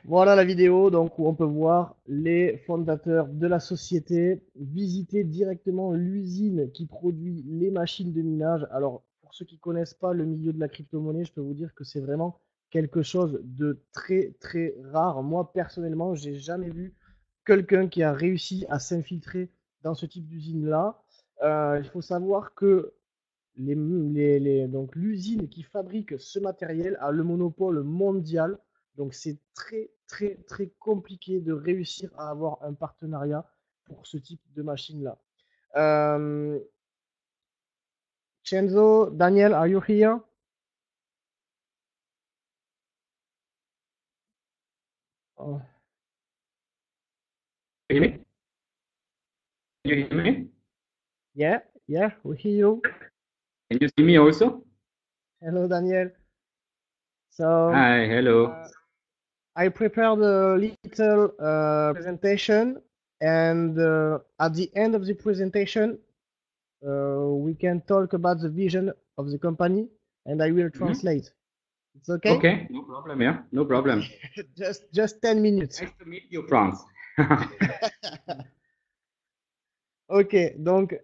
Voilà la vidéo donc où on peut voir les fondateurs de la société visiter directement l'usine qui produit les machines de minage. Alors, pour ceux qui connaissent pas le milieu de la crypto-monnaie, je peux vous dire que c'est vraiment quelque chose de très très rare. Moi, personnellement, j'ai jamais vu quelqu'un qui a réussi à s'infiltrer dans ce type d'usine-là. Il faut savoir que donc l'usine qui fabrique ce matériel a le monopole mondial. Donc c'est très très très compliqué de réussir à avoir un partenariat pour ce type de machine-là. Euh, Chenzo, Daniel, are you here? Oh, Hear me? Can you hear me? yeah, yeah, we hear you. Can you see me also? Hello, Daniel. So Hi, hello. uh, I prepared a little presentation, and at the end of the presentation, we can talk about the vision of the company, and I will Mhm. translate. It's okay? Okay, no problem, yeah, no Okay, problem. just 10 minutes. Nice to meet you, France. Ok, donc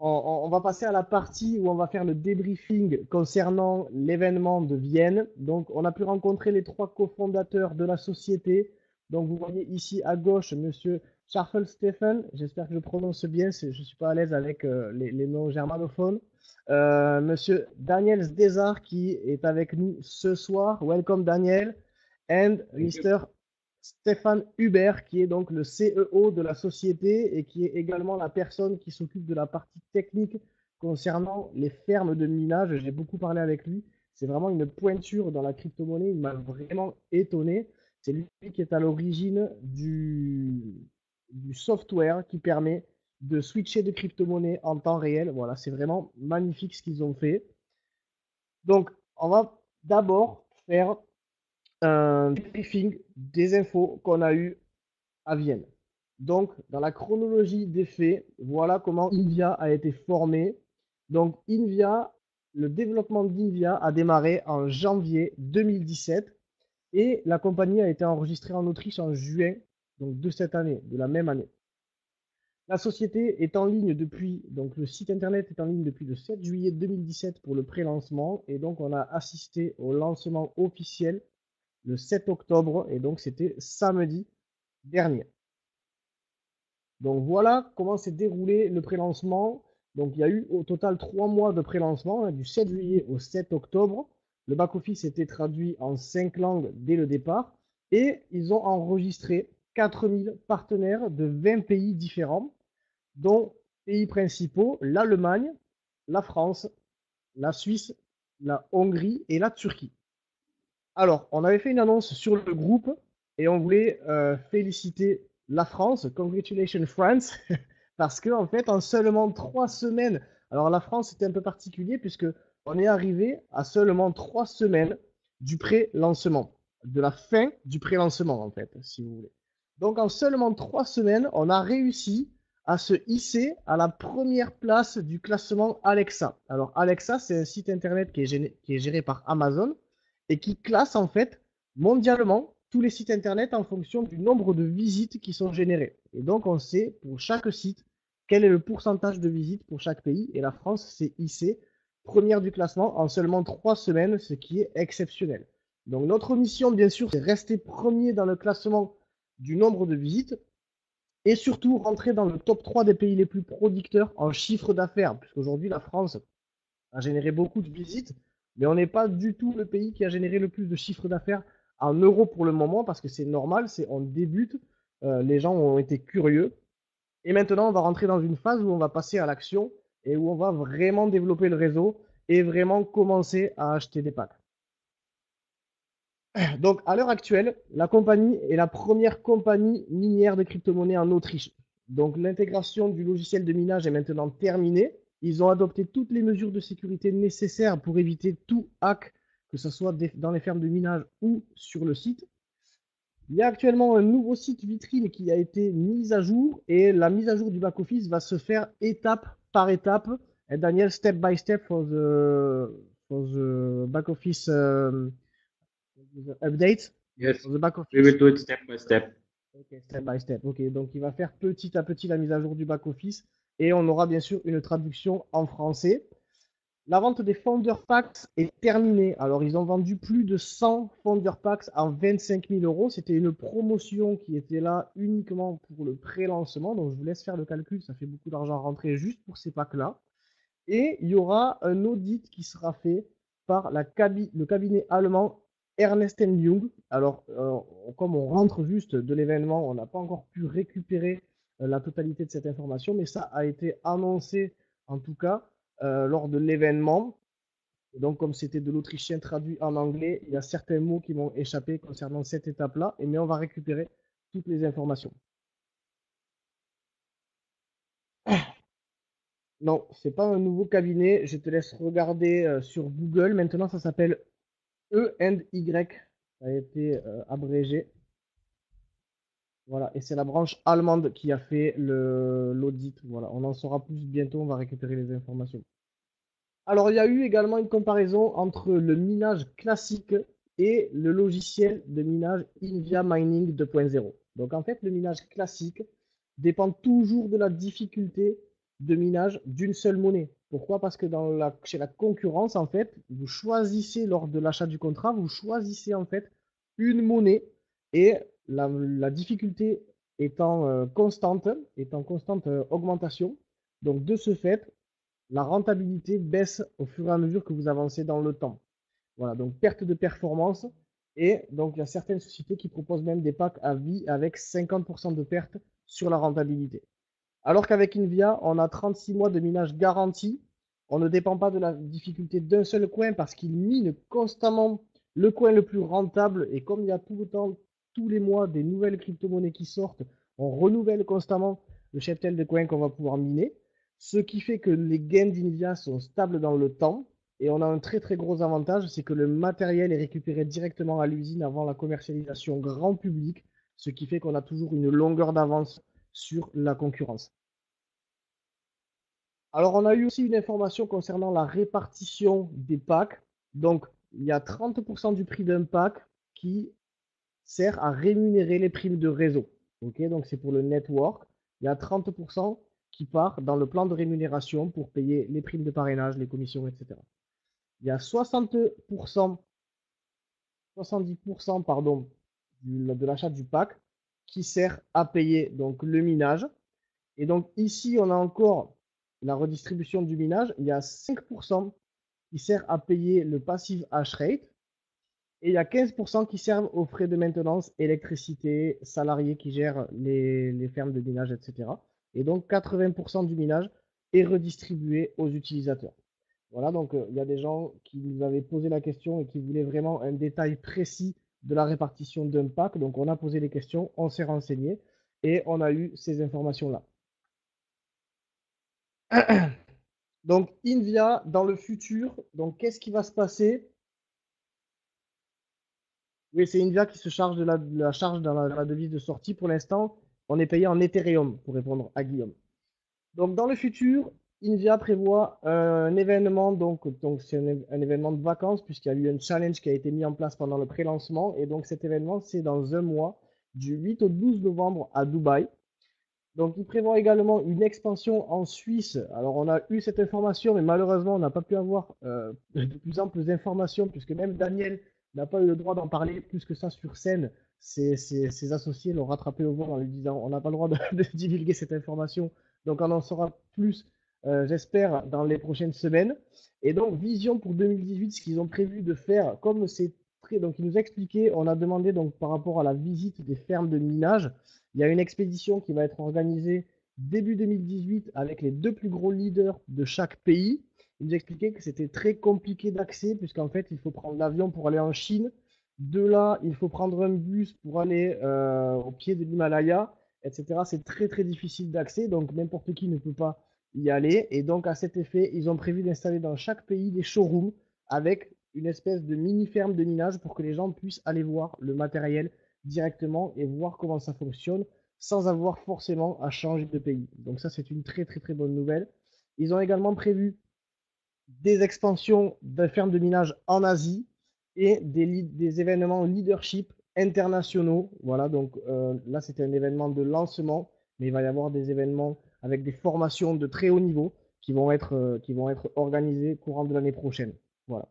on va passer à la partie où on va faire le débriefing concernant l'événement de Vienne. Donc, on a pu rencontrer les trois cofondateurs de la société. Donc, vous voyez ici à gauche, Monsieur Scharfel Stephen. J'espère que je prononce bien. Je ne suis pas à l'aise avec les noms germanophones. Monsieur Daniel Zdezar qui est avec nous ce soir. Welcome, Daniel. And Thank you. Mr. Stéphane Hubert, qui est donc le CEO de la société et qui est également la personne qui s'occupe de la partie technique concernant les fermes de minage. J'ai beaucoup parlé avec lui. C'est vraiment une pointure dans la crypto-monnaie. Il m'a vraiment étonné. C'est lui qui est à l'origine du software qui permet de switcher de crypto-monnaie en temps réel. Voilà, c'est vraiment magnifique ce qu'ils ont fait. Donc, on va d'abord faire un briefing des infos qu'on a eues à Vienne. Donc, dans la chronologie des faits, voilà comment Invia a été formé. Donc, Invia, le développement d'Invia a démarré en janvier 2017 et la compagnie a été enregistrée en Autriche en juin donc de cette année, de la même année. La société est en ligne depuis, donc le site internet est en ligne depuis le 7 juillet 2017 pour le pré-lancement et donc on a assisté au lancement officiel le 7 octobre et donc c'était samedi dernier. Donc voilà comment s'est déroulé le pré-lancement. Donc il y a eu au total 3 mois de pré-lancement, hein, du 7 juillet au 7 octobre. Le back-office était traduit en 5 langues dès le départ et ils ont enregistré 4000 partenaires de 20 pays différents, dont pays principaux, l'Allemagne, la France, la Suisse, la Hongrie et la Turquie. Alors, on avait fait une annonce sur le groupe et on voulait féliciter la France, congratulations France, parce que en fait, en seulement 3 semaines, alors la France c'était un peu particulier puisque on est arrivé à seulement 3 semaines du pré-lancement, de la fin du pré-lancement en fait, si vous voulez. Donc en seulement 3 semaines, on a réussi à se hisser à la première place du classement Alexa. Alors Alexa, c'est un site internet qui est géré par Amazon et qui classe en fait mondialement tous les sites internet en fonction du nombre de visites qui sont générées. Et donc on sait pour chaque site quel est le pourcentage de visites pour chaque pays. Et la France s'est hissée première du classement en seulement 3 semaines, ce qui est exceptionnel. Donc notre mission, bien sûr, c'est rester premier dans le classement du nombre de visites et surtout rentrer dans le top 3 des pays les plus producteurs en chiffre d'affaires, puisqu'aujourd'hui la France a généré beaucoup de visites, mais on n'est pas du tout le pays qui a généré le plus de chiffre d'affaires en euros pour le moment, parce que c'est normal, c'est on débute, les gens ont été curieux, et maintenant on va rentrer dans une phase où on va passer à l'action et où on va vraiment développer le réseau et vraiment commencer à acheter des packs. Donc à l'heure actuelle, la compagnie est la première compagnie minière de crypto-monnaie en Autriche. Donc l'intégration du logiciel de minage est maintenant terminée. Ils ont adopté toutes les mesures de sécurité nécessaires pour éviter tout hack, que ce soit dans les fermes de minage ou sur le site. Il y a actuellement un nouveau site vitrine qui a été mis à jour et la mise à jour du back-office va se faire étape par étape. Et Daniel, step by step for the back-office update. Yes, Dans the back we will office. do it step by step. Ok, step by step. Ok, donc il va faire petit à petit la mise à jour du back office et on aura bien sûr une traduction en français. La vente des Founder Packs est terminée. Alors, ils ont vendu plus de 100 Founder Packs en 25 000 euros. C'était une promotion qui était là uniquement pour le pré-lancement. Donc, je vous laisse faire le calcul. Ça fait beaucoup d'argent rentré juste pour ces packs-là. Et il y aura un audit qui sera fait par le cabinet allemand Ernst Young. Alors, comme on rentre juste de l'événement, on n'a pas encore pu récupérer la totalité de cette information, mais ça a été annoncé en tout cas lors de l'événement. Et donc, comme c'était de l'autrichien traduit en anglais, il y a certains mots qui m'ont échappé concernant cette étape-là, mais on va récupérer toutes les informations. Non, c'est pas un nouveau cabinet. Je te laisse regarder sur Google. Maintenant, ça s'appelle E&Y. Ça a été abrégé. Voilà, et c'est la branche allemande qui a fait l'audit. Voilà, on en saura plus bientôt. On va récupérer les informations. Alors, il y a eu également une comparaison entre le minage classique et le logiciel de minage Invia Mining 2.0. Donc, en fait, le minage classique dépend toujours de la difficulté de minage d'une seule monnaie. Pourquoi? Parce que chez la concurrence, en fait, vous choisissez lors de l'achat du contrat, vous choisissez en fait une monnaie et la difficulté étant constante augmentation. Donc, de ce fait, la rentabilité baisse au fur et à mesure que vous avancez dans le temps. Voilà, donc perte de performance. Et donc, il y a certaines sociétés qui proposent même des packs à vie avec 50% de perte sur la rentabilité. Alors qu'avec Invia, on a 36 mois de minage garanti. On ne dépend pas de la difficulté d'un seul coin parce qu'il mine constamment le coin le plus rentable. Et comme il y a tout le temps, tous les mois, des nouvelles crypto-monnaies qui sortent, on renouvelle constamment le cheptel de coins qu'on va pouvoir miner. Ce qui fait que les gains d'Invia sont stables dans le temps. Et on a un très très gros avantage, c'est que le matériel est récupéré directement à l'usine avant la commercialisation grand public, ce qui fait qu'on a toujours une longueur d'avance sur la concurrence. Alors, on a eu aussi une information concernant la répartition des packs. Donc, il y a 30% du prix d'un pack qui sert à rémunérer les primes de réseau. Ok, donc c'est pour le network. Il y a 30% qui part dans le plan de rémunération pour payer les primes de parrainage, les commissions, etc. Il y a 60%, 70% pardon, de l'achat du pack qui sert à payer donc le minage. Et donc ici, on a encore la redistribution du minage. Il y a 5% qui sert à payer le passive hash rate. Et il y a 15% qui servent aux frais de maintenance, électricité, salariés qui gèrent les fermes de minage, etc. Et donc 80% du minage est redistribué aux utilisateurs. Voilà, donc il y a des gens qui nous avaient posé la question et qui voulaient vraiment un détail précis de la répartition d'un pack. Donc on a posé les questions, on s'est renseigné et on a eu ces informations-là. Donc Invia dans le futur, donc qu'est-ce qui va se passer? Oui, c'est Invia qui se charge de la charge dans la devise de sortie. Pour l'instant, on est payé en Ethereum pour répondre à Guillaume. Donc dans le futur, Invia prévoit un événement, donc c'est un événement de vacances puisqu'il y a eu un challenge qui a été mis en place pendant le pré-lancement. Et donc cet événement, c'est dans un mois, du 8 au 12 novembre à Dubaï. Donc, il prévoit également une expansion en Suisse. Alors, on a eu cette information, mais malheureusement, on n'a pas pu avoir de plus amples informations, puisque même Daniel n'a pas eu le droit d'en parler plus que ça sur scène. Ses associés l'ont rattrapé au vol en lui disant on n'a pas le droit de divulguer cette information. Donc, on en saura plus, j'espère, dans les prochaines semaines. Et donc, vision pour 2018, ce qu'ils ont prévu de faire, comme c'est très. Donc, il nous a expliqué, on a demandé donc par rapport à la visite des fermes de minage. Il y a une expédition qui va être organisée début 2018 avec les 2 plus gros leaders de chaque pays. Il nous expliquait que c'était très compliqué d'accès puisqu'en fait, il faut prendre l'avion pour aller en Chine. De là, il faut prendre un bus pour aller au pied de l'Himalaya, etc. C'est très très difficile d'accès, donc n'importe qui ne peut pas y aller. Et donc à cet effet, ils ont prévu d'installer dans chaque pays des showrooms avec une espèce de mini-ferme de minage pour que les gens puissent aller voir le matériel directement et voir comment ça fonctionne sans avoir forcément à changer de pays. Donc ça, c'est une très très très bonne nouvelle. Ils ont également prévu des expansions de fermes de minage en Asie et des événements leadership internationaux. Voilà, donc là, c'était un événement de lancement, mais il va y avoir des événements avec des formations de très haut niveau qui vont être organisées courant de l'année prochaine. Voilà.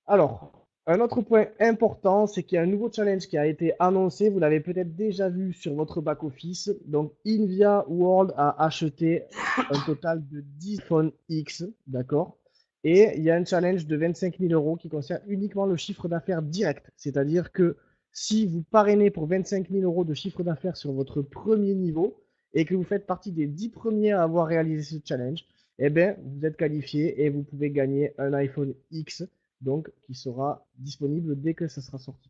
Alors, un autre point important, c'est qu'il y a un nouveau challenge qui a été annoncé. Vous l'avez peut-être déjà vu sur votre back-office. Donc, Invia World a acheté un total de 10 iPhone X, d'accord? Et il y a un challenge de 25 000 euros qui concerne uniquement le chiffre d'affaires direct. C'est-à-dire que si vous parrainez pour 25 000 euros de chiffre d'affaires sur votre premier niveau et que vous faites partie des 10 premiers à avoir réalisé ce challenge, eh bien, vous êtes qualifié et vous pouvez gagner un iPhone X donc qui sera disponible dès que ça sera sorti.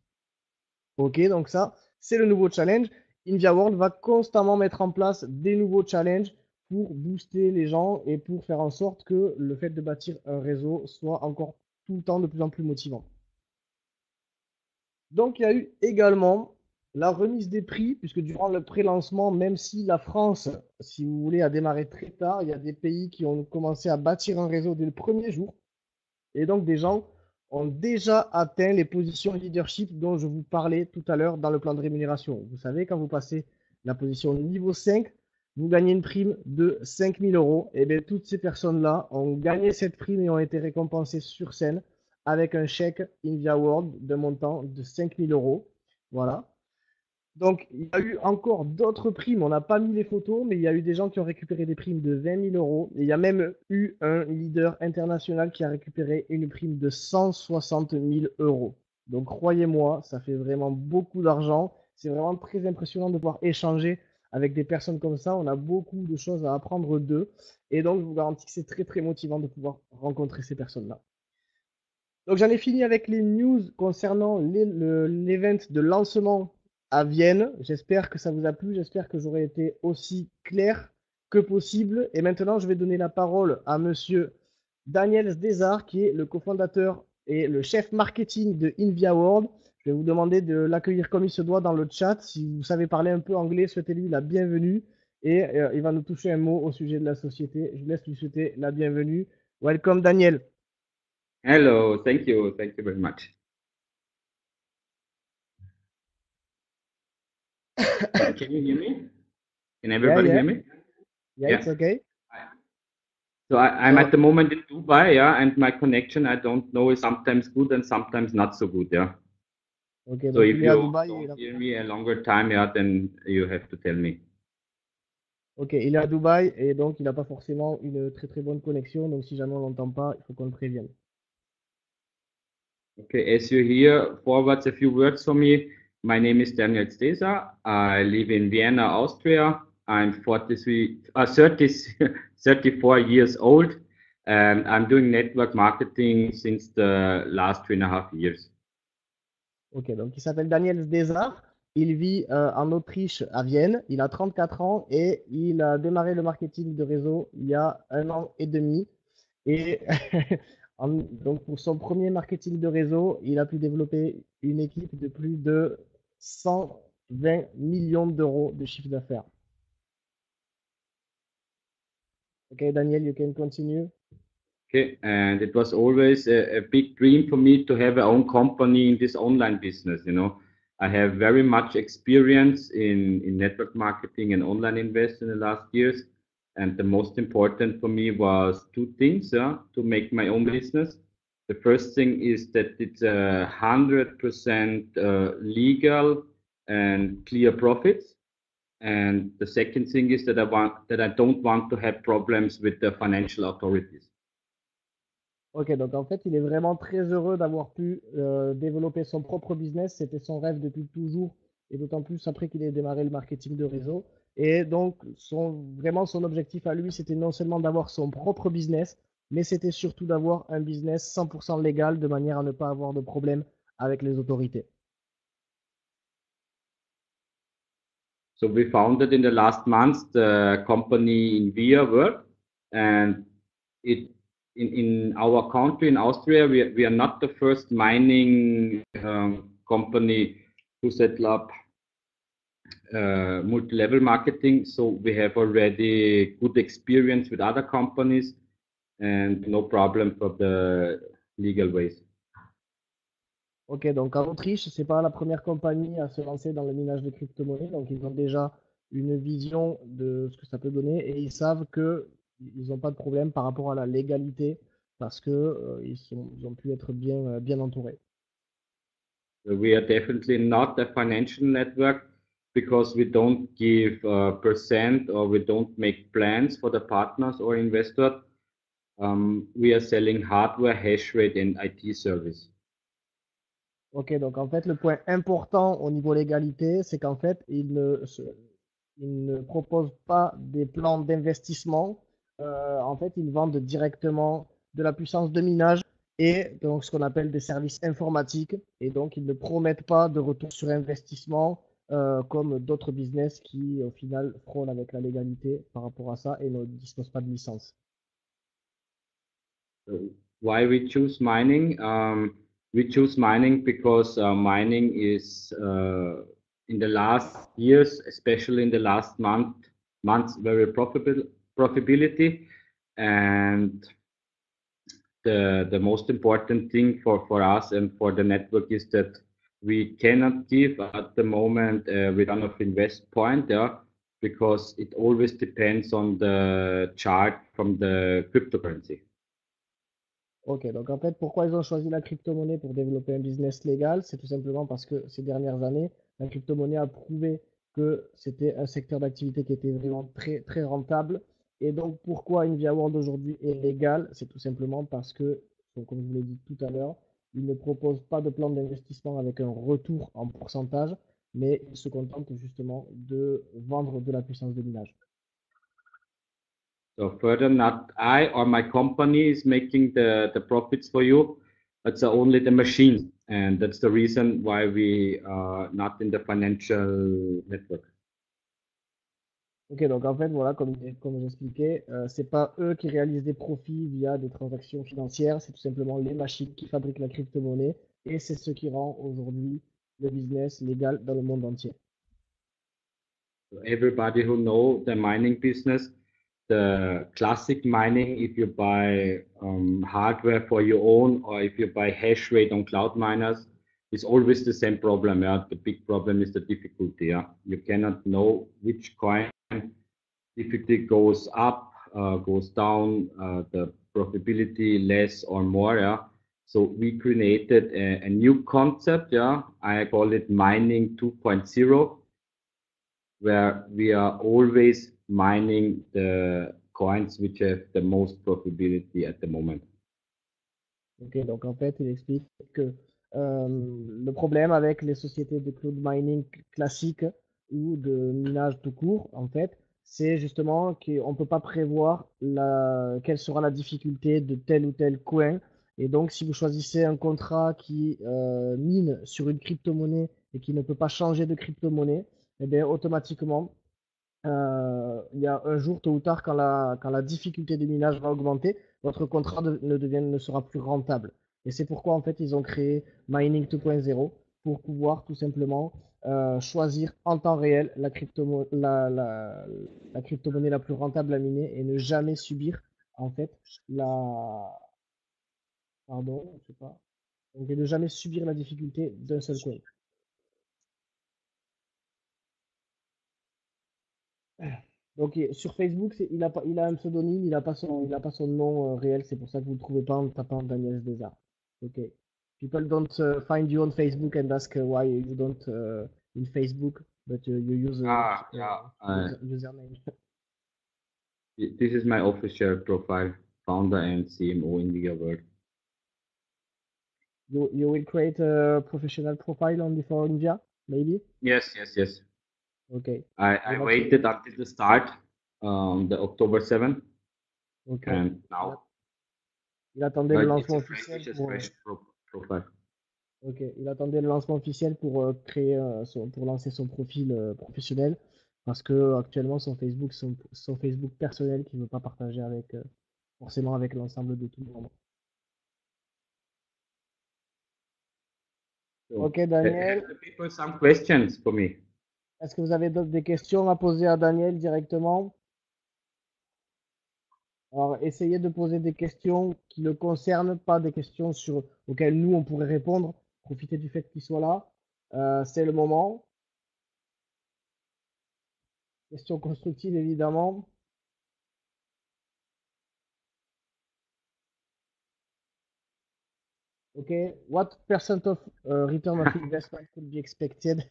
Ok, donc ça, c'est le nouveau challenge. Invia World va constamment mettre en place des nouveaux challenges pour booster les gens et pour faire en sorte que le fait de bâtir un réseau soit encore tout le temps de plus en plus motivant. Donc, il y a eu également la remise des prix, puisque durant le pré-lancement, même si la France, si vous voulez, a démarré très tard, il y a des pays qui ont commencé à bâtir un réseau dès le premier jour. Et donc, des gens ont déjà atteint les positions leadership dont je vous parlais tout à l'heure dans le plan de rémunération. Vous savez, quand vous passez la position niveau 5, vous gagnez une prime de 5 000 euros. Et bien, toutes ces personnes-là ont gagné cette prime et ont été récompensées sur scène avec un chèque Invia World d'un montant de 5 000 euros. Voilà. Donc, il y a eu encore d'autres primes. On n'a pas mis les photos, mais il y a eu des gens qui ont récupéré des primes de 20 000 euros. Et il y a même eu un leader international qui a récupéré une prime de 160 000 euros. Donc, croyez-moi, ça fait vraiment beaucoup d'argent. C'est vraiment très impressionnant de pouvoir échanger avec des personnes comme ça. On a beaucoup de choses à apprendre d'eux. Et donc, je vous garantis que c'est très, très motivant de pouvoir rencontrer ces personnes-là. Donc, j'en ai fini avec les news concernant l'event de lancement à Vienne. J'espère que ça vous a plu. J'espère que j'aurai été aussi clair que possible. Et maintenant, je vais donner la parole à monsieur Daniel Zdezar, qui est le cofondateur et le chef marketing de Invia World. Je vais vous demander de l'accueillir comme il se doit dans le chat. Si vous savez parler un peu anglais, souhaitez-lui la bienvenue. Et il va nous toucher un mot au sujet de la société. Je vous laisse lui souhaiter la bienvenue. Welcome, Daniel. Hello, thank you very much. Can you hear me? Can everybody hear me? Yeah, it's okay. So I'm at the moment in Dubai, yeah, and my connection, I don't know, is sometimes good and sometimes not so good, yeah. Okay, So donc if il est à you Dubaï. don't hear me a longer time, yeah, then you have to tell me. Ok, il est à Dubaï et donc il n'a pas forcément une très très bonne connexion. Donc si jamais on l'entend pas, il faut qu'on le prévienne. Okay, as you hear, forwards a few words for me. My name is Daniel Stesa. I live in Vienna, Austria. I'm 34 years old, and I'm doing network marketing since the last 3.5 years. Ok, donc il s'appelle Daniel Zdezar. Il vit en Autriche, à Vienne. Il a 34 ans et il a démarré le marketing de réseau il y a 1 an et demi. Et donc pour son premier marketing de réseau, il a pu développer une équipe de plus de 120 millions d'euros de chiffre d'affaires. Ok, Daniel, you can continue. Okay, and it was always a big dream for me to have a own company in this online business. You know, I have very much experience in network marketing and online invest in the last years. And the most important for me was two things to make my own business. The first thing is that it's 100% legal and clear profits. And the second thing is that I don't want to have problems with the financial authorities. Ok, donc en fait, il est vraiment très heureux d'avoir pu développer son propre business. C'était son rêve depuis toujours, et d'autant plus après qu'il ait démarré le marketing de réseau. Et donc, vraiment, son objectif à lui, c'était non seulement d'avoir son propre business, mais c'était surtout d'avoir un business 100% légal, de manière à ne pas avoir de problème avec les autorités. So we founded in the last months the company Invia World, and in our country in Austria we are not the first mining company to set up multi-level marketing. So we have already good experience with other companies and no problem for the legal ways. Ok, donc en Autriche, c'est pas la première compagnie à se lancer dans le minage de crypto-monnaies, donc ils ont déjà une vision de ce que ça peut donner et ils savent que ils n'ont pas de problème par rapport à la légalité parce que ils ont pu être bien entourés. We are definitely not a financial network because we don't give percent or we don't make plans for the partners or investors. We are selling hardware, hash rate, and IT service. Ok, donc en fait, le point important au niveau légalité, c'est qu'en fait, ils ne proposent pas des plans d'investissement. En fait, ils vendent directement de la puissance de minage et donc ce qu'on appelle des services informatiques. Et donc, ils ne promettent pas de retour sur investissement comme d'autres business qui, au final, frôlent avec la légalité par rapport à ça et ne disposent pas de licence. So why we choose mining? We choose mining because mining is in the last years, especially in the last months, very profitable profitability, and the most important thing for us and for the network is that we cannot give at the moment a return of invest point, yeah, because it always depends on the chart from the cryptocurrency. Ok, donc en fait, pourquoi ils ont choisi la crypto-monnaie pour développer un business légal? C'est tout simplement parce que ces dernières années, la crypto-monnaie a prouvé que c'était un secteur d'activité qui était vraiment très, très rentable. Et donc, pourquoi Nvidia World aujourd'hui est légal? C'est tout simplement parce que, donc, comme je vous l'ai dit tout à l'heure, ils ne proposent pas de plan d'investissement avec un retour en pourcentage, mais ils se contentent justement de vendre de la puissance de minage. So further, not I or my company is making the profits for you. It's only the machine, and that's the reason why we are not in the financial network. Ok, donc en fait, voilà, comme j'expliquais, c'est pas eux qui réalisent des profits via des transactions financières, c'est tout simplement les machines qui fabriquent la crypto-monnaie et c'est ce qui rend aujourd'hui le business légal dans le monde entier. So everybody who know the mining business, the classic mining, if you buy hardware for your own or if you buy hash rate on cloud miners, is always the same problem. Yeah, the big problem is the difficulty. Yeah, you cannot know which coin difficulty goes up, goes down, the profitability less or more. Yeah. So we created a new concept. Yeah, I call it mining 2.0, where we are always mining the coins which have the most profitability at the moment. Ok, donc en fait, il explique que le problème avec les sociétés de cloud mining classiques ou de minage tout court, en fait, c'est justement qu'on ne peut pas prévoir quelle sera la difficulté de tel ou tel coin. Et donc, si vous choisissez un contrat qui mine sur une crypto-monnaie et qui ne peut pas changer de crypto-monnaie, eh bien, automatiquement, il y a un jour, tôt ou tard, quand la difficulté du minage va augmenter, votre contrat ne sera plus rentable. Et c'est pourquoi, en fait, ils ont créé Mining 2.0 pour pouvoir tout simplement choisir en temps réel la crypto-monnaie la plus rentable à miner et ne jamais subir, en fait, pardon, je sais pas. Donc, et ne jamais subir la difficulté d'un seul coin. Donc sur Facebook, il a un pseudonyme, il a pas son nom réel, c'est pour ça que vous ne le trouvez pas en tapant Daniel Desar. Ok. People don't find you on Facebook and ask why you don't in Facebook, but you use Ah, yeah. username. This is my official profile, founder and CMO in Via World. You will create a professional profile only for India, maybe? Yes, yes, yes. Okay. I You have to, waited until the start, the October 7th, okay. and now Il attendait le it's lancement a fresh, officiel it's a pour fresh profile. Ok, il attendait le lancement officiel pour créer pour lancer son profil professionnel parce que actuellement son Facebook personnel qu'il ne veut pas partager avec forcément avec l'ensemble de tout le monde. So, Ok Daniel, have the people some questions for me? est-ce que vous avez des questions à poser à Daniel directement? Alors essayez de poser des questions qui le concernent, pas des questions auxquelles nous on pourrait répondre. Profitez du fait qu'il soit là. C'est le moment. Question constructive, évidemment. Okay, what percent of return of investment could be expected?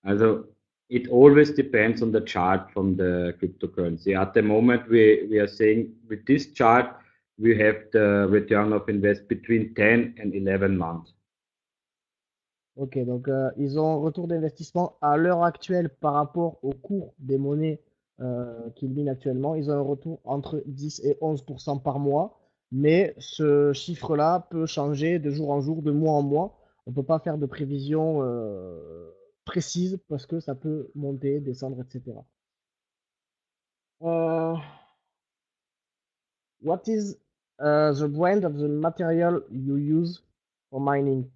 Also it always depends on the chart from the cryptocurrency. At the moment, we are saying with this chart, we have the return of invest between 10 and 11 months. Ok, donc ils ont un retour d'investissement à l'heure actuelle par rapport au cours des monnaies qu'ils minent actuellement. Ils ont un retour entre 10 et 11% par mois, mais ce chiffre-là peut changer de jour en jour, de mois en mois. On ne peut pas faire de prévision précise parce que ça peut monter, descendre, etc. What is the brand of the material you use for mining?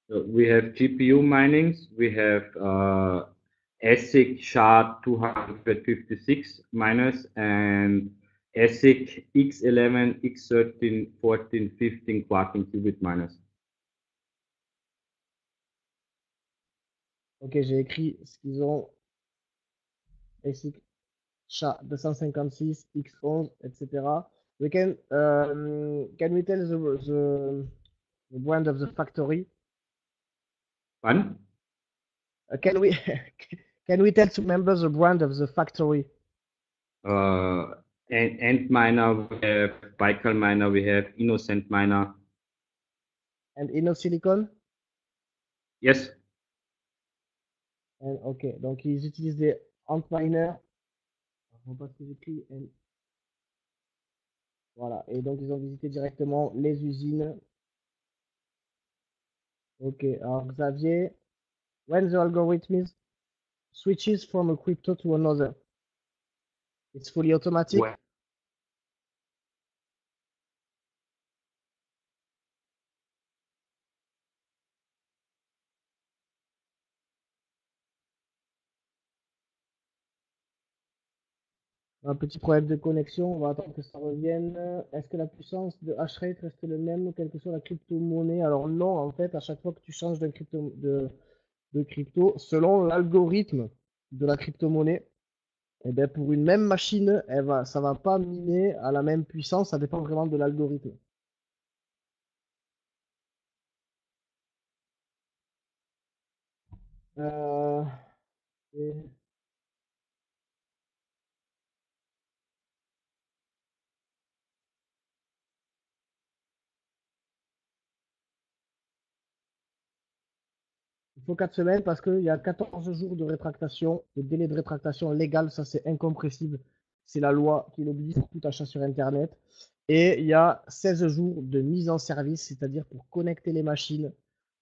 So we have GPU minings, we have ASIC SHA-256 miners and ASIC X11, X13, 14, 15 Quarking qubit miners. Ok, j'ai écrit ce qu'ils ont. ASIC SHA-256, X11, etc. We can we tell the brand of the factory? Pardon? Can we can we tell to members the brand of the factory? Antminer, we have Baikal miner, we have Innocent miner. And InnoSilicon? Yes. And, ok, donc ils utilisent des Antminer. Je vois pas ce que j'écris. Voilà, et donc ils ont visité directement les usines. Ok, alors Xavier, when the algorithm switches from a crypto to another, it's fully automatic. Ouais. Un petit problème de connexion, on va attendre que ça revienne. Est-ce que la puissance de hashrate reste le même, quelle que soit la crypto-monnaie? Alors non, en fait, à chaque fois que tu changes de crypto, selon l'algorithme de la crypto-monnaie, eh bien, pour une même machine, ça va pas miner à la même puissance, ça dépend vraiment de l'algorithme. Euh, et- Il faut 4 semaines parce qu'il y a 14 jours de rétractation, de délai de rétractation légal, ça c'est incompressible. C'est la loi qui l'oblige pour tout achat sur Internet. Et il y a 16 jours de mise en service, c'est-à-dire pour connecter les machines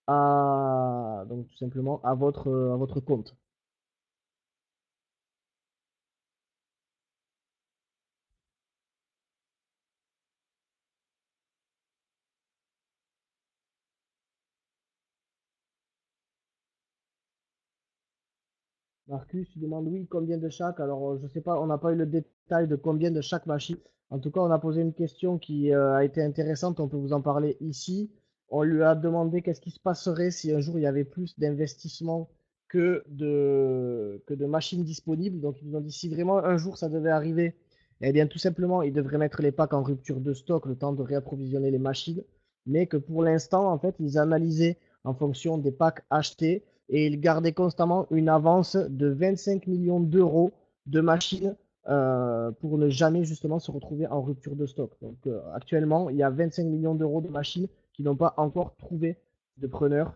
donc tout simplement à votre compte. Marcus, tu demandes oui, combien de chaque? Alors, je sais pas, on n'a pas eu le détail de combien de chaque machine. En tout cas, on a posé une question qui a été intéressante, on peut vous en parler ici. On lui a demandé qu'est-ce qui se passerait si un jour il y avait plus d'investissements que de machines disponibles. Donc, ils nous ont dit si vraiment un jour ça devait arriver, eh bien, tout simplement, ils devraient mettre les packs en rupture de stock, le temps de réapprovisionner les machines. Mais que pour l'instant, en fait, ils analysaient en fonction des packs achetés et il gardait constamment une avance de 25 millions d'euros de machines pour ne jamais justement se retrouver en rupture de stock. Donc actuellement, il y a 25 millions d'euros de machines qui n'ont pas encore trouvé de preneur.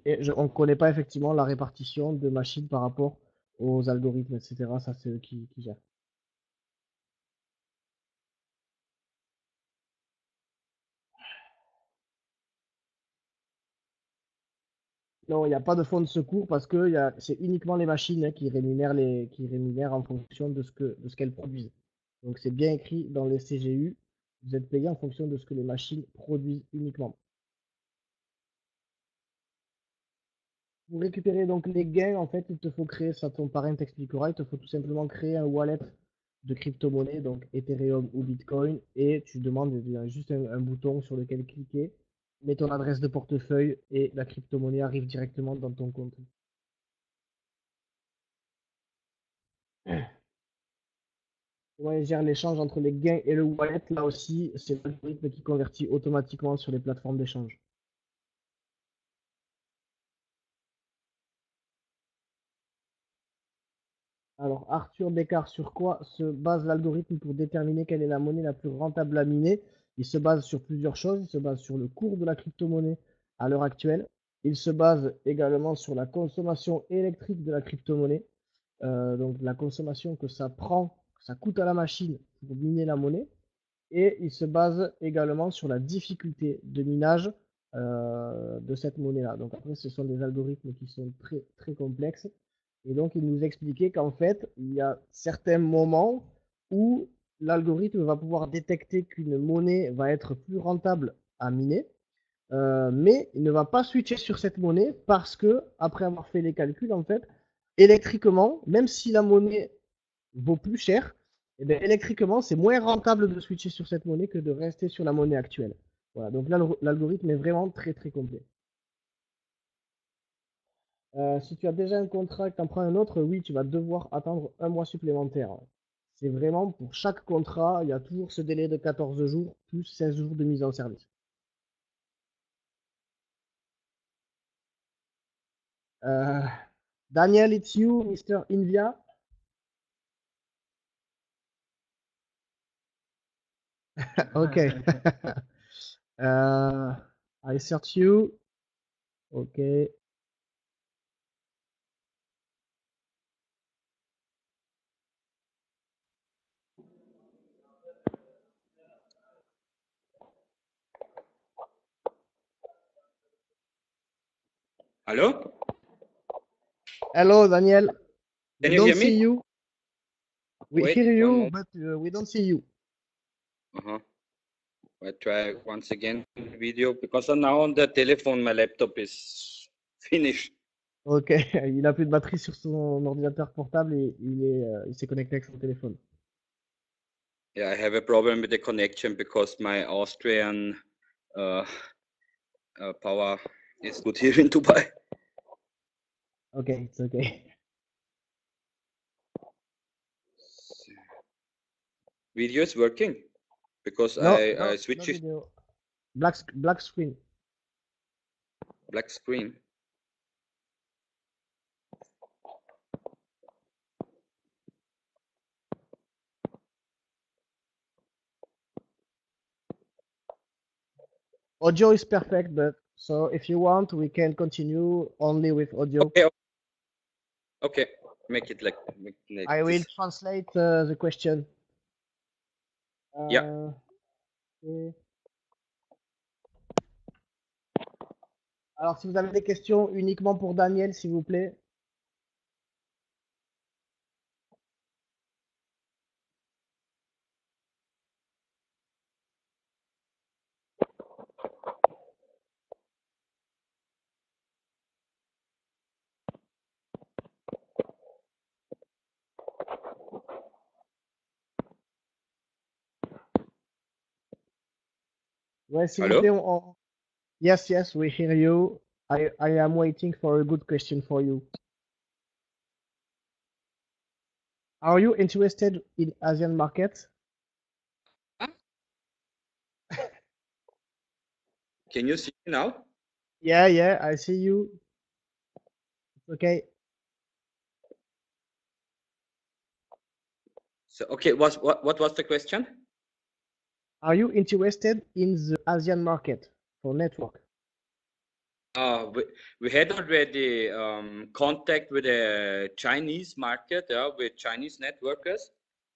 Et on ne connaît pas effectivement la répartition de machines par rapport aux algorithmes, etc. Ça, c'est eux qui gèrent. Non, il n'y a pas de fonds de secours parce que c'est uniquement les machines qui rémunèrent en fonction de ce qu'elles produisent. Donc c'est bien écrit dans les CGU, vous êtes payé en fonction de ce que les machines produisent uniquement. Pour récupérer donc les gains, en fait, il te faut créer, ça ton parrain t'expliquera, il te faut tout simplement créer un wallet de crypto-monnaie, donc Ethereum ou Bitcoin, et tu demandes il y a juste un bouton sur lequel cliquer, mets ton adresse de portefeuille et la crypto-monnaie arrive directement dans ton compte. Comment il gère l'échange entre les gains et le wallet, là aussi, c'est l'algorithme qui convertit automatiquement sur les plateformes d'échange. Alors, Arthur Descartes, sur quoi se base l'algorithme pour déterminer quelle est la monnaie la plus rentable à miner? Il se base sur plusieurs choses. Il se base sur le cours de la crypto-monnaie à l'heure actuelle. Il se base également sur la consommation électrique de la crypto-monnaie, donc la consommation que ça prend, que ça coûte à la machine pour miner la monnaie. Et il se base également sur la difficulté de minage de cette monnaie-là. Donc après, ce sont des algorithmes qui sont très, très complexes. Et donc, il nous expliquait qu'en fait, il y a certains moments où l'algorithme va pouvoir détecter qu'une monnaie va être plus rentable à miner, mais il ne va pas switcher sur cette monnaie parce que, après avoir fait les calculs, en fait, électriquement, même si la monnaie vaut plus cher, et bien, électriquement, c'est moins rentable de switcher sur cette monnaie que de rester sur la monnaie actuelle. Voilà, donc là, l'algorithme est vraiment très très complet. Si tu as déjà un contrat et que tu en prends un autre, oui, tu vas devoir attendre un mois supplémentaire. C'est vraiment pour chaque contrat, il y a toujours ce délai de 14 jours plus 16 jours de mise en service. Euh, Daniel, it's you, Mr. Invia. Okay. I search you. Okay. Hello? Hello, Daniel. Can We you don't hear see me? you. We Wait, hear one you, moment. but we don't see you. Uh-huh. I try once again the video because now on the telephone my laptop is finished. Ok, il a plus de batterie sur son ordinateur portable et il s'est connecté avec son téléphone. Yeah, I have a problem with the connection because my Austrian power is good here in Dubai. Okay, it's okay. Video is working because No, I no switch it video. Black screen. black screen. Audio is perfect, but so if you want, we can continue only with audio. Okay, okay, make it like I will this. translate the question. Yeah. Ok. Alors, si vous avez des questions uniquement pour Daniel, s'il vous plaît. Ouais, s'il vous Hello? plaît, Yes, yes, we hear you. I am waiting for a good question for you. Are you interested in Asian market? Can you see me now? Yeah, yeah, I see you. It's okay. So okay, what was the question? Are you interested in the Asian market for network? We had already contact with the Chinese market, with Chinese networkers,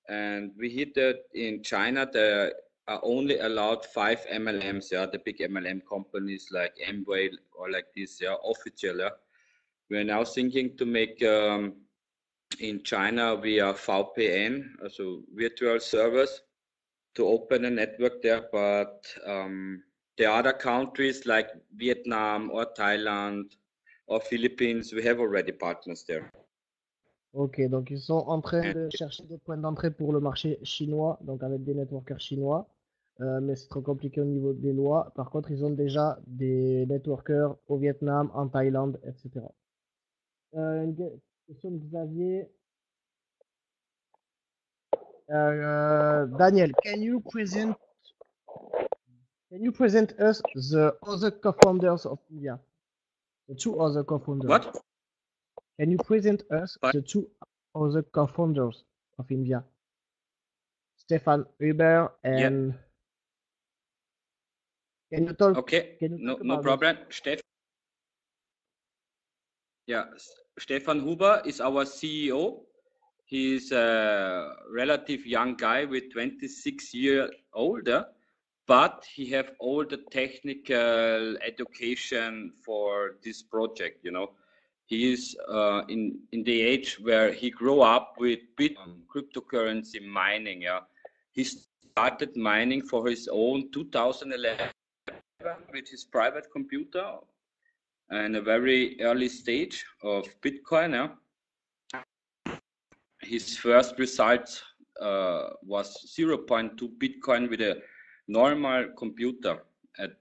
and we hit that in China there are only allowed 5 MLMs, the big MLM companies like Amway or like this, official. We are now thinking to make in China via VPN, also virtual servers, to open a network there, but the other countries like Vietnam or Thailand or Philippines, we have already partners there. Ok, donc ils sont en train de chercher des points d'entrée pour le marché chinois, donc avec des networkers chinois. Mais c'est trop compliqué au niveau des lois. Par contre, ils ont déjà des networkers au Vietnam, en Thaïlande, etc. Question de Xavier. Daniel, can you present us the other co-founders of India? The two other co-founders. What? Can you present us What? the two other co-founders of India? Stefan Huber and can you talk? Okay, Can you no, talk no about problem. Stefan Huber is our CEO. He's a relative young guy with 26 years old, but he have all the technical education for this project. You know, he is in the age where he grew up with cryptocurrency mining. Yeah, he started mining for his own 2011 with his private computer in a very early stage of Bitcoin. Yeah. His first result was 0.2 Bitcoin with a normal computer at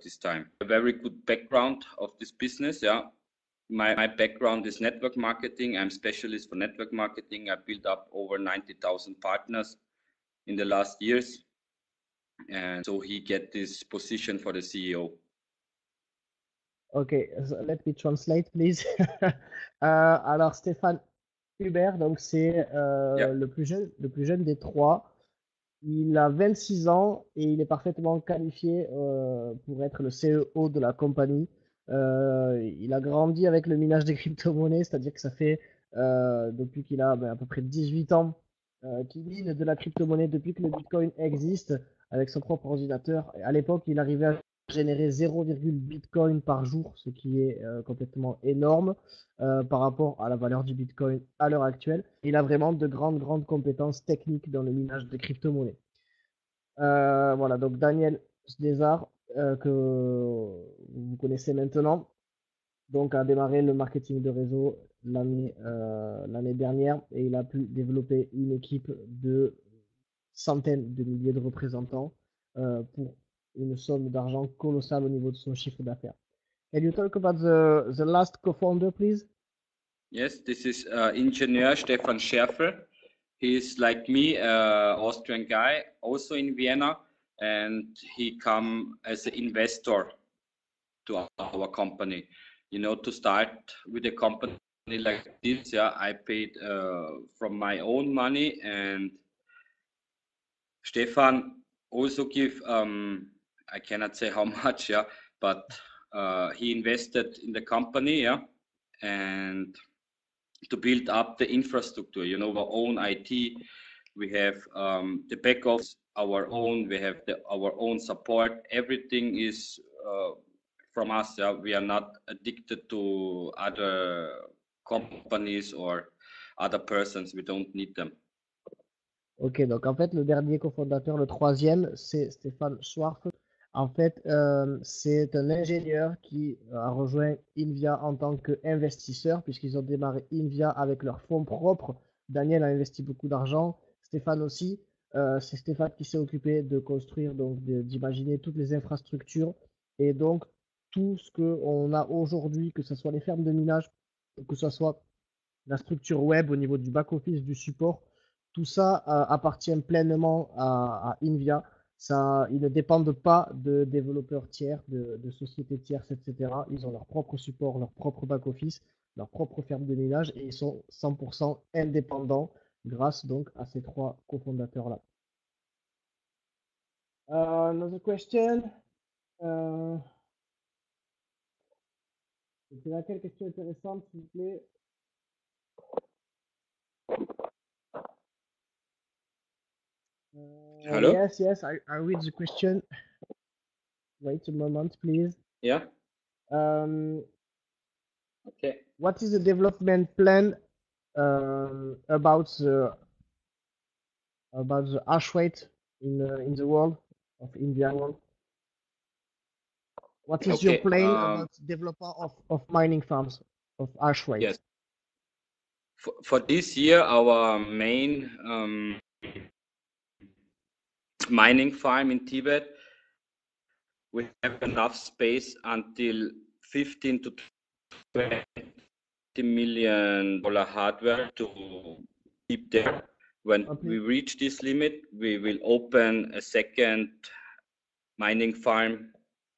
this time. A very good background of this business. Yeah, my background is network marketing. I'm specialist for network marketing. I built up over 90,000 partners in the last years, and so he get this position for the CEO. Okay, so let me translate, please. Alors, Stéphane Hubert, donc c'est Yeah. le plus jeune des trois. Il a 26 ans et il est parfaitement qualifié pour être le CEO de la compagnie. Il a grandi avec le minage des crypto-monnaies, c'est-à-dire que ça fait depuis qu'il a à peu près 18 ans qu'il mine de la crypto-monnaie depuis que le Bitcoin existe avec son propre ordinateur. Et à l'époque, il arrivait à générer 0,1 Bitcoin par jour, ce qui est complètement énorme par rapport à la valeur du Bitcoin à l'heure actuelle. Il a vraiment de grandes compétences techniques dans le minage de crypto-monnaies. Voilà, donc Daniel Sdezar, que vous connaissez maintenant, donc a démarré le marketing de réseau l'année dernière et il a pu développer une équipe de centaines de milliers de représentants pour une somme d'argent colossale au niveau de son chiffre d'affaires. Can you talk about the last co-founder, please? Yes, this is engineer Stefan Scherfer. He's like me, Austrian guy, also in Vienna, and he come as an investor to our company. You know, to start with a company like this, yeah, I paid from my own money, and Stefan also give, I cannot say how much, yeah, but he invested in the company, yeah, and to build up the infrastructure, you know, our own IT, we have the back office, our own, we have our own support. Everything is from us. Yeah? We are not addicted to other companies or other persons. We don't need them. Ok, donc en fait, le dernier cofondateur, le troisième, c'est Stéphane Schwarf. En fait, c'est un ingénieur qui a rejoint Invia en tant qu'investisseur, puisqu'ils ont démarré Invia avec leurs fonds propres. Daniel a investi beaucoup d'argent, Stéphane aussi. C'est Stéphane qui s'est occupé de construire, donc d'imaginer toutes les infrastructures. Et donc, tout ce qu'on a aujourd'hui, que ce soit les fermes de minage, que ce soit la structure web au niveau du back-office, du support, tout ça appartient pleinement à Invia. Ça, ils ne dépendent pas de développeurs tiers, de sociétés tierces, etc. Ils ont leur propre support, leur propre back-office, leur propre ferme de minage et ils sont 100% indépendants grâce donc à ces trois cofondateurs-là. Another question. C'est laquelle question intéressante, s'il vous plaît? Hello? Yes, I read the question. Wait a moment, please. Yeah. Okay. What is the development plan about the hash rate in the world of India world? What is your Okay, plan about development of mining farms of hash rate? yes. For this year, our main mining farm in Tibet, we have enough space until 15 to $20 million hardware to keep there. When we reach this limit, we will open a second mining farm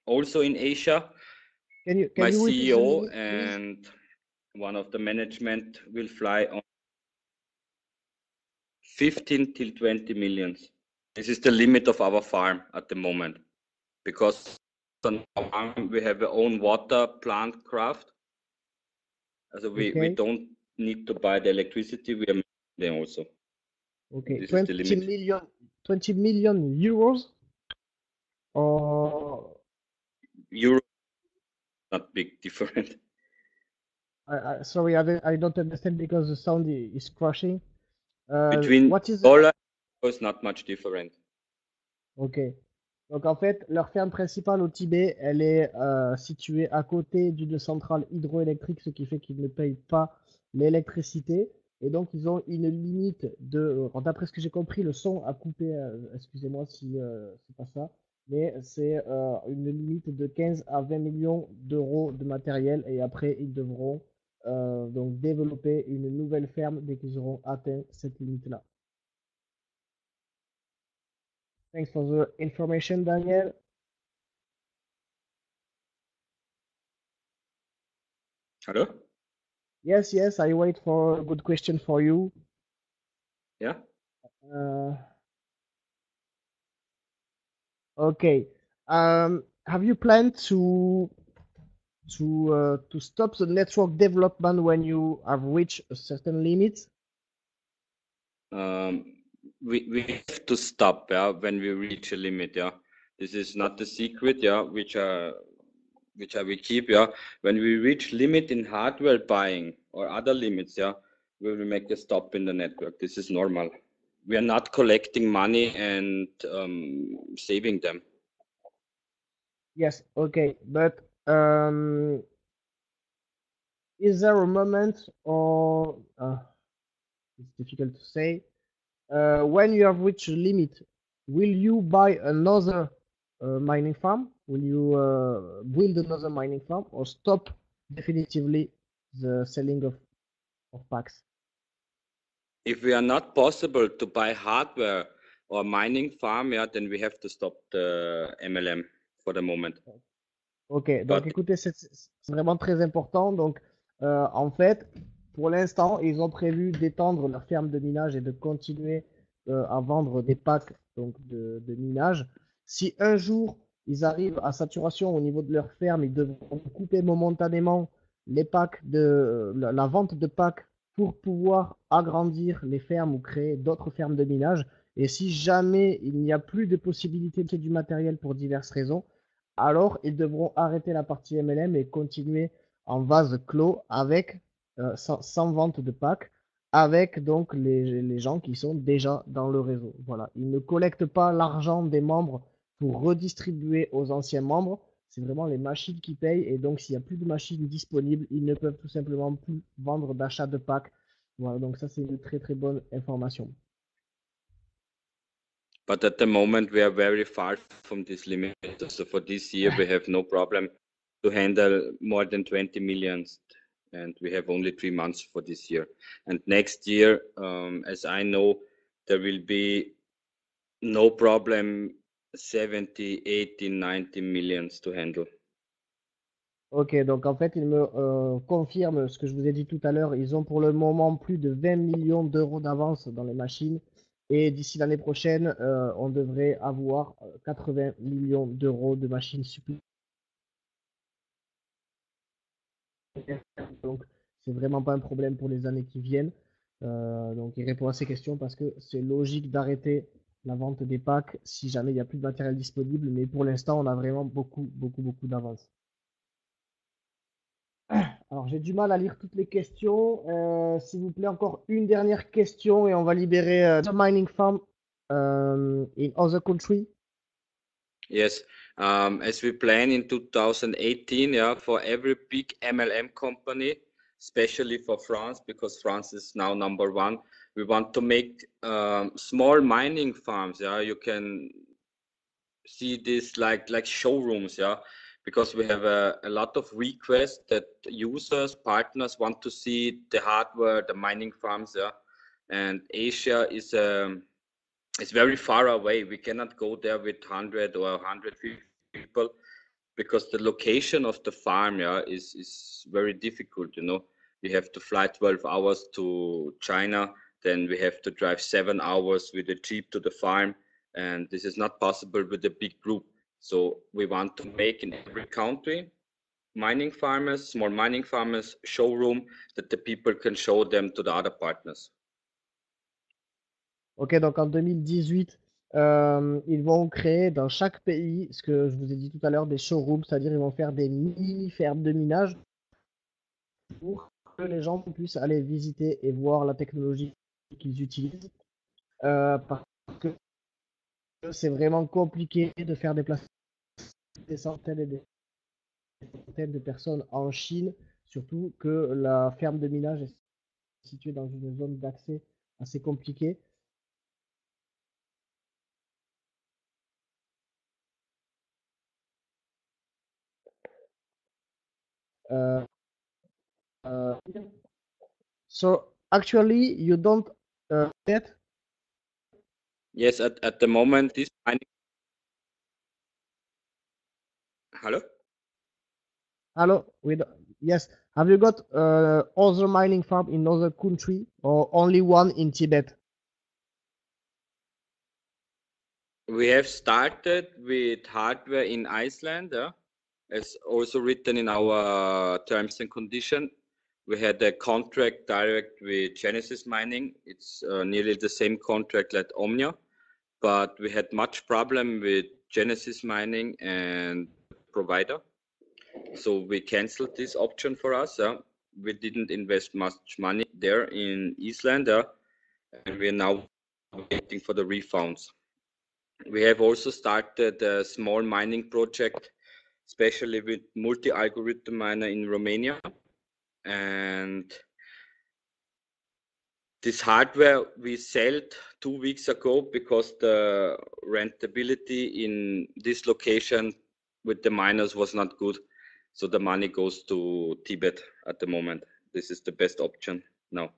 also in Asia. My you repeat the CEO limit, and one of the management will fly on 15 till 20 millions. This is the limit of our farm at the moment, because on our farm we have our own water plant craft. So we don't need to buy the electricity, we are making also. Okay, This is the limit. 20 million euros or Euro, not big different. Sorry, I don't understand because the sound is crashing. Between what is dollar, it's not much different. Ok. Donc en fait, leur ferme principale au Tibet, elle est située à côté d'une centrale hydroélectrique, ce qui fait qu'ils ne payent pas l'électricité. Et donc ils ont une limite de, d'après ce que j'ai compris, le son a coupé, excusez-moi si c'est pas ça, mais c'est une limite de 15 à 20 millions d'euros de matériel et après ils devront donc développer une nouvelle ferme dès qu'ils auront atteint cette limite-là. Thanks for the information, Daniel. Hello? Yes, yes, I wait for a good question for you. Yeah. Okay. Have you planned to stop the network development when you have reached a certain limit? We have to stop, yeah, when we reach a limit, yeah. This is not the secret, yeah, which we keep, yeah. When we reach limit in hardware buying or other limits, yeah, we will make a stop in the network. This is normal. We are not collecting money and saving them. Yes, okay, but is there a moment, or it's difficult to say, when you have reached a limit, will you buy another mining farm? Will you build another mining farm or stop definitively the selling of packs? If we are not possible to buy hardware or mining farm, yeah, then we have to stop the MLM for the moment. Ok, donc écoutez, c'est vraiment très important. Donc, en fait, pour l'instant, ils ont prévu d'étendre leur ferme de minage et de continuer à vendre des packs donc, de minage. Si un jour, ils arrivent à saturation au niveau de leur ferme, ils devront couper momentanément les packs la vente de packs pour pouvoir agrandir les fermes ou créer d'autres fermes de minage. Et si jamais il n'y a plus de possibilité de du matériel pour diverses raisons, alors ils devront arrêter la partie MLM et continuer en vase clos avec sans vente de pack, avec donc les gens qui sont déjà dans le réseau. Voilà, ils ne collectent pas l'argent des membres pour redistribuer aux anciens membres. C'est vraiment les machines qui payent et donc s'il n'y a plus de machines disponibles, ils ne peuvent tout simplement plus vendre d'achat de pack. Voilà, donc ça c'est une très très bonne information. But at the moment, we are very far from this limit. So for this year, we have no problem to handle more than 20 millions. And we have only 3 months for this year. And next year, as I know, there will be no problem 70, 80, 90 millions to handle. Ok, donc en fait, il me confirme ce que je vous ai dit tout à l'heure. Ils ont pour le moment plus de 20 millions d'euros d'avance dans les machines. Et d'ici l'année prochaine, on devrait avoir 80 millions d'euros de machines supplémentaires. Donc, c'est vraiment pas un problème pour les années qui viennent. Donc, il répond à ces questions parce que c'est logique d'arrêter la vente des packs si jamais il n'y a plus de matériel disponible. Mais pour l'instant, on a vraiment beaucoup d'avance. Alors, j'ai du mal à lire toutes les questions. S'il vous plaît, encore une dernière question et on va libérer the mining farm in other country. Yes, As we plan in 2018, yeah, for every big MLM company, especially for France, because France is now #1, we want to make small mining farms. Yeah, you can see this like showrooms. Yeah, because we have a lot of requests that users, partners want to see the hardware, the mining farms. Yeah, and Asia is it's very far away. We cannot go there with 100 or 150 people because the location of the farm, yeah, is very difficult. You know, we have to fly 12 hours to China, then we have to drive 7 hours with a jeep to the farm, and this is not possible with a big group. So we want to make in every country mining farmers, small mining farmers showroom that the people can show them to the other partners. Ok, donc en 2018, ils vont créer dans chaque pays, ce que je vous ai dit tout à l'heure, des showrooms, c'est-à-dire ils vont faire des mini-fermes de minage pour que les gens puissent aller visiter et voir la technologie qu'ils utilisent. Parce que c'est vraiment compliqué de faire déplacer des centaines et des centaines de personnes en Chine, surtout que la ferme de minage est située dans une zone d'accès assez compliquée. So actually, you don't get. Yes, at the moment, this mining. Hello? Hello, yes. Have you got other mining farm in other country or only one in Tibet? We have started with hardware in Iceland, as also written in our terms and condition. We had a contract direct with Genesis Mining. It's nearly the same contract like Omnia, but we had much problem with Genesis Mining and provider. So we canceled this option for us. We didn't invest much money there in Iceland, and we are now waiting for the refunds. We have also started a small mining project, especially with multi-algorithm miner in Romania. And this hardware we sold 2 weeks ago because the rentability in this location with the miners was not good. So the money goes to Tibet at the moment. This is the best option now.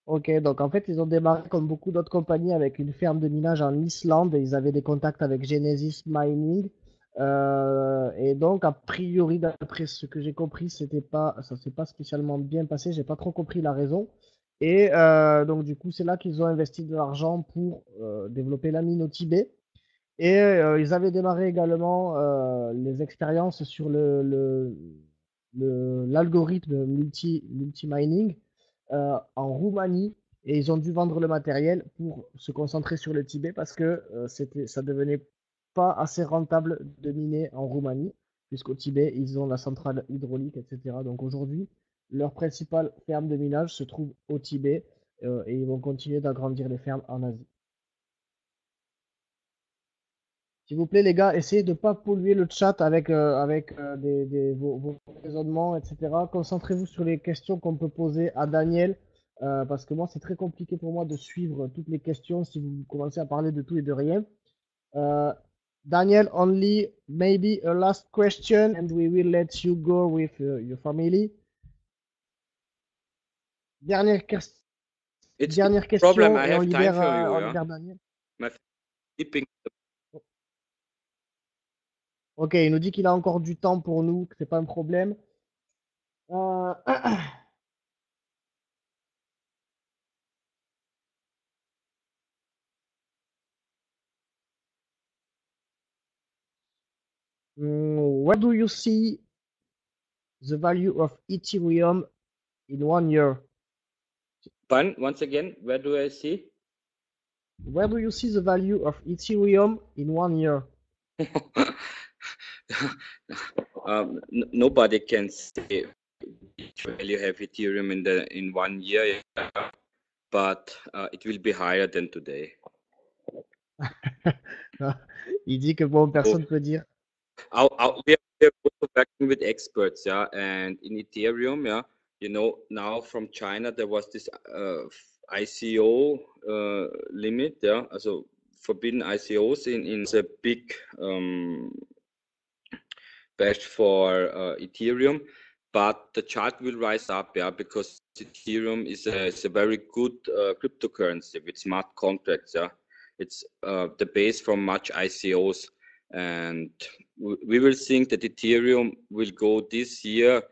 Ok, donc en fait, ils ont démarré comme beaucoup d'autres compagnies avec une ferme de minage en Islande et ils avaient des contacts avec Genesis Mining. Et donc, a priori, d'après ce que j'ai compris, ça s'est pas spécialement bien passé. J'ai pas trop compris la raison. Et donc, du coup, c'est là qu'ils ont investi de l'argent pour développer la mine au Tibet. Et ils avaient démarré également les expériences sur l'algorithme multi-mining en Roumanie et ils ont dû vendre le matériel pour se concentrer sur le Tibet parce que ça devenait pas assez rentable de miner en Roumanie puisqu'au Tibet ils ont la centrale hydraulique, etc. Donc aujourd'hui leur principale ferme de minage se trouve au Tibet et ils vont continuer d'agrandir les fermes en Asie. S'il vous plaît, les gars, essayez de ne pas polluer le chat avec, vos raisonnements, etc. Concentrez-vous sur les questions qu'on peut poser à Daniel, parce que moi, c'est très compliqué pour moi de suivre toutes les questions si vous commencez à parler de tout et de rien. Daniel, only maybe a last question, and we will let you go with your family. Dernière question, problem. I et on have time libère, for you, on yeah? libère Daniel. My sleeping. Ok, il nous dit qu'il a encore du temps pour nous, que c'est pas un problème. Where do you see the value of Ethereum in 1 year? Once again, where do I see? Where do you see the value of Ethereum in 1 year? Nobody can say which value have Ethereum in 1 year, but it will be higher than today. Il dit que bon, personne peut dire. We are also working with experts, yeah, and in Ethereum, yeah, you know, now from China there was this ICO limit, yeah, also forbidden ICOs in the big bash for Ethereum, but the chart will rise up, yeah, because Ethereum is a very good cryptocurrency with smart contracts, yeah. It's the base from much ICOs, and we will think that Ethereum will go this year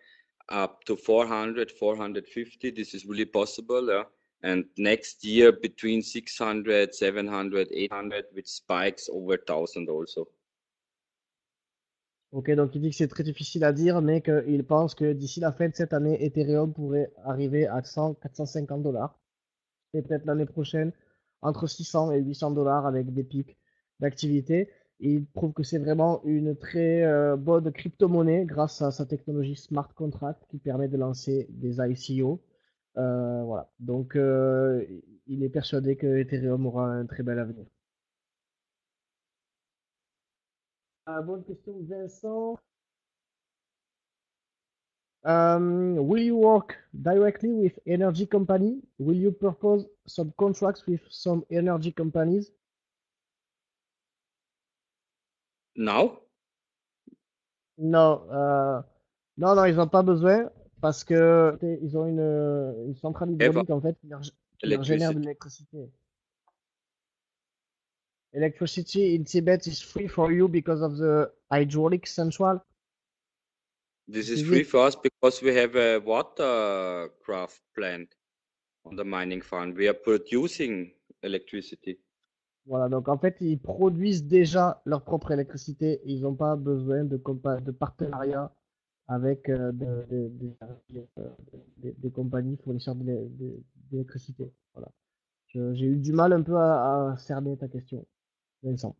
up to 400, 450. This is really possible, yeah. And next year between 600, 700, 800 with spikes over 1000 also. Ok, donc il dit que c'est très difficile à dire, mais qu'il pense que d'ici la fin de cette année, Ethereum pourrait arriver à 100, 450 dollars. Et peut-être l'année prochaine, entre 600 et 800 dollars avec des pics d'activité. Et il trouve que c'est vraiment une très bonne crypto-monnaie grâce à sa technologie smart contract qui permet de lancer des ICO. Voilà. Donc, il est persuadé que Ethereum aura un très bel avenir. Bonne question, Vincent. Will you work directly with energy company? Will you propose some contracts with some energy companies? Now? Non, non, ils n'ont pas besoin parce que ils ont une centrale hydraulique en fait qui leur génère de l'électricité. Electricity in Tibet is free for you because of the hydraulic central. This is free for us because we have a watercraft plant on the mining farm. We are producing electricity. Voilà, donc en fait, ils produisent déjà leur propre électricité. Ils n'ont pas besoin de partenariat avec des compagnies fournisseurs d'électricité. Voilà. J'ai eu du mal un peu à cerner ta question, Vincent.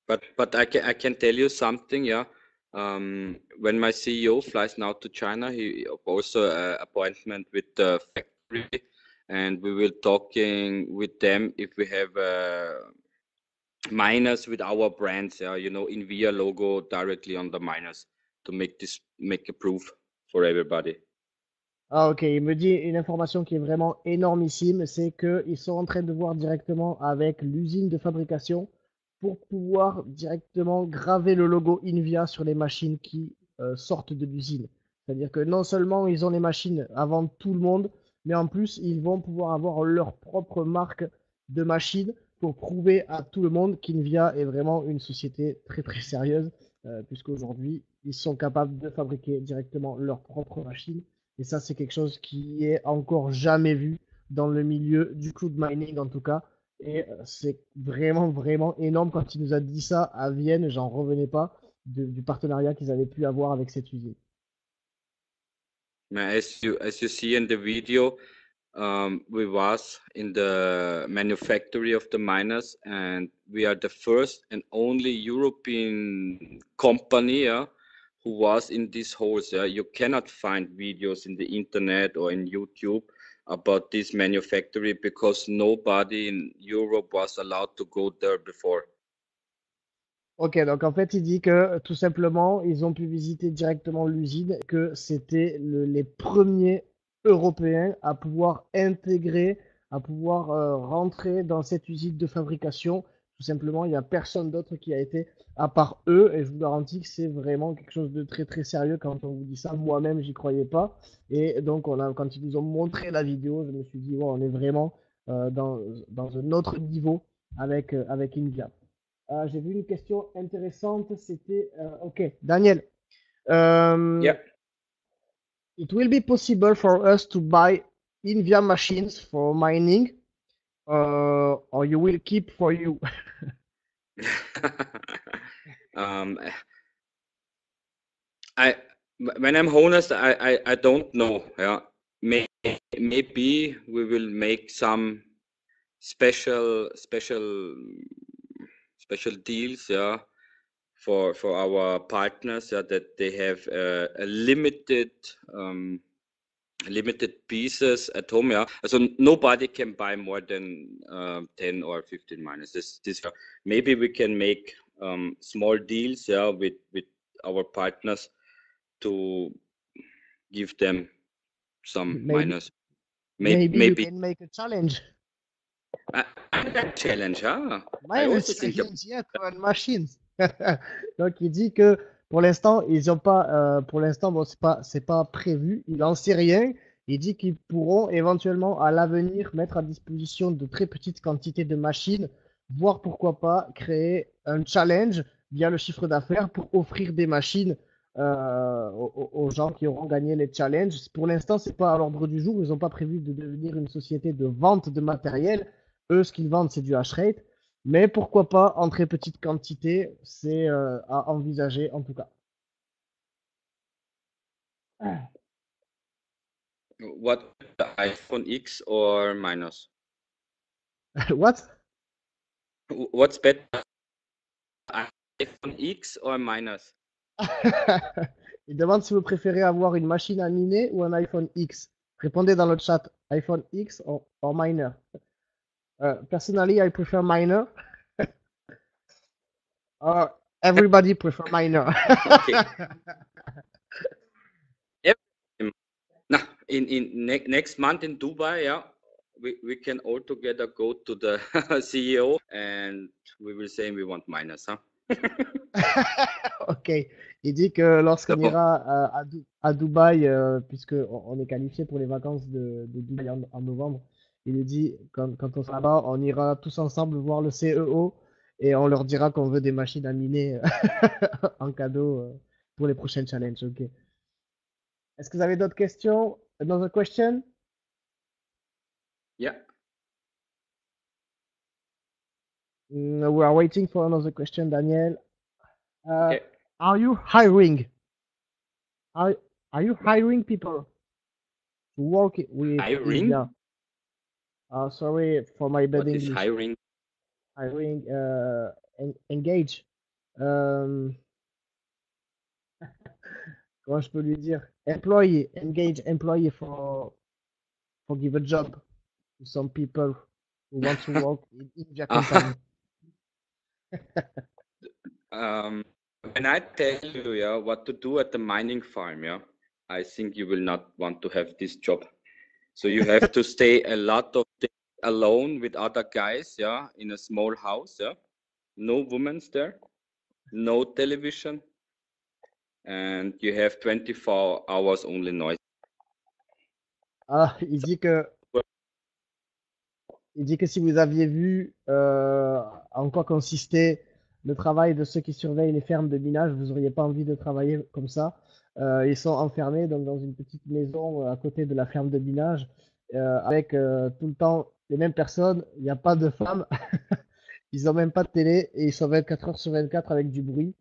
But I can tell you something, yeah. When my CEO flies now to China, he also appointment with the factory, and we will talking with them if we have miners with our brands, yeah, you know, Invia logo directly on the miners to make a proof for everybody. Ah ok, il me dit une information qui est vraiment énormissime, c'est qu'ils sont en train de voir directement avec l'usine de fabrication pour pouvoir directement graver le logo Invia sur les machines qui sortent de l'usine. C'est-à-dire que non seulement ils ont les machines avant tout le monde, mais en plus ils vont pouvoir avoir leur propre marque de machines pour prouver à tout le monde qu'Invia est vraiment une société très très sérieuse, puisqu'aujourd'hui ils sont capables de fabriquer directement leurs propres machines. Et ça, c'est quelque chose qui est encore jamais vu dans le milieu du cloud mining en tout cas. Et c'est vraiment, vraiment énorme quand il nous a dit ça à Vienne, j'en revenais pas du partenariat qu'ils avaient pu avoir avec cette usine. As you see in the video, we was in the manufactory of the miners, and we are the first and only European company who was in this holes. You cannot find videos in the internet or in YouTube about this manufactory because nobody in Europe was allowed to go there before. Ok, donc en fait, il dit que tout simplement, ils ont pu visiter directement l'usine, que c'était les premiers Européens à pouvoir intégrer, à pouvoir rentrer dans cette usine de fabrication. Tout simplement, il n'y a personne d'autre qui a été à part eux, et je vous garantis que c'est vraiment quelque chose de très très sérieux quand on vous dit ça. Moi-même, j'y croyais pas, et donc quand ils nous ont montré la vidéo, je me suis dit, ouais, on est vraiment dans un autre niveau avec Invia. J'ai vu une question intéressante, c'était ok, Daniel. Yeah. It will be possible for us to buy Invia machines for mining, or you will keep for you. When I'm honest, I don't know. Yeah, maybe we will make some special deals, yeah, for our partners, yeah, that they have a limited limited pieces at home. Yeah, so nobody can buy more than 10 or 15 miners. Maybe we can make small deals, yeah, with our partners to give them some miners. Maybe you can make a challenge. Challenge, huh? Minus challenge, yeah, current machines. Donc il dit que pour l'instant ils ont pas, pour l'instant bon c'est pas prévu, il en sait rien. Il dit qu'ils pourront éventuellement à l'avenir mettre à disposition de très petites quantités de machines, voire pourquoi pas créer un challenge via le chiffre d'affaires pour offrir des machines aux gens qui auront gagné les challenges. Pour l'instant, c'est pas à l'ordre du jour. Ils n'ont pas prévu de devenir une société de vente de matériel. Eux, ce qu'ils vendent, c'est du hash rate. Mais pourquoi pas en très petite quantité, c'est à envisager en tout cas. What, the iPhone X or minus? What? What's better, iPhone X or minus? Il demande si vous préférez avoir une machine à miner ou un iPhone X. Répondez dans le chat, iPhone X or miner. Personally, I prefer miner. Everybody prefer miner. Now, in next month in Dubai, yeah, we can all together go to the CEO and we will say we want miners, huh? Ok. Il dit que lorsqu'on ira à Dubaï, puisque on est qualifié pour les vacances de Dubaï en novembre, il dit quand on sera là, on ira tous ensemble voir le CEO et on leur dira qu'on veut des machines à miner en cadeau pour les prochains challenges. Ok. Est-ce que vous avez d'autres questions? Another question? Yeah. We are waiting for another question, Daniel. Okay. Are you hiring? Are you hiring people to work with hiring? India? Sorry for my bad What English. is hiring? Hiring, engage. Comment je peux lui dire? Employee, engage employee for give a job to some people who want to work in India company. When I tell you, yeah, what to do at the mining farm, yeah, I think you will not want to have this job. So you have to stay a lot of days alone with other guys, yeah, in a small house, yeah. No women's there, no television, and you have 24 hours only noise. Ah, il dit que si vous aviez vu en quoi consistait le travail de ceux qui surveillent les fermes de minage, vous n'auriez pas envie de travailler comme ça. Ils sont enfermés donc, dans une petite maison à côté de la ferme de minage avec tout le temps les mêmes personnes. Il n'y a pas de femmes. Ils n'ont même pas de télé et ils sont 24 heures sur 24 avec du bruit.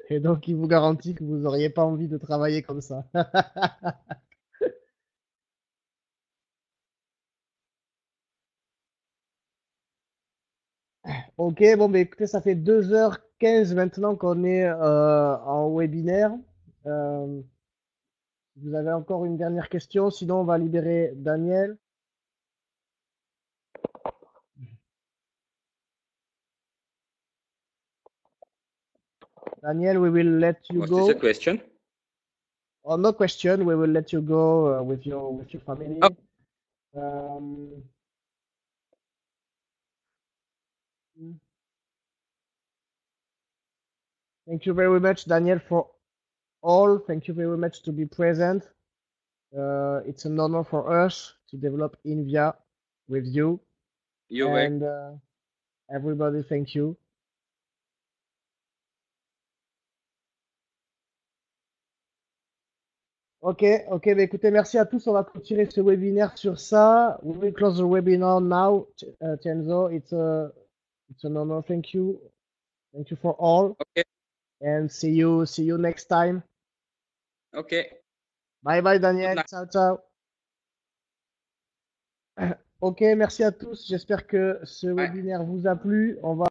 Et donc, il vous garantit que vous n'auriez pas envie de travailler comme ça. Ok, bon, bah, écoutez, ça fait 2h15 maintenant qu'on est en webinaire. Vous avez encore une dernière question, sinon on va libérer Daniel. Daniel, we will let you go. What's the question? Oh, no question. We will let you go with your family. Oh. Thank you very much, Daniel, for all. Thank you very much to be present. It's an honor for us to develop Invia with you. You're and everybody, thank you. Ok, bah écoutez, merci à tous. On va clôturer ce webinaire sur ça. We will close the webinar now. Tienzo, it's an honor. Thank you for all. Okay. And see you next time. Okay. Bye bye Daniel. Ciao ciao. Ok, merci à tous. J'espère que ce webinaire vous a plu. On va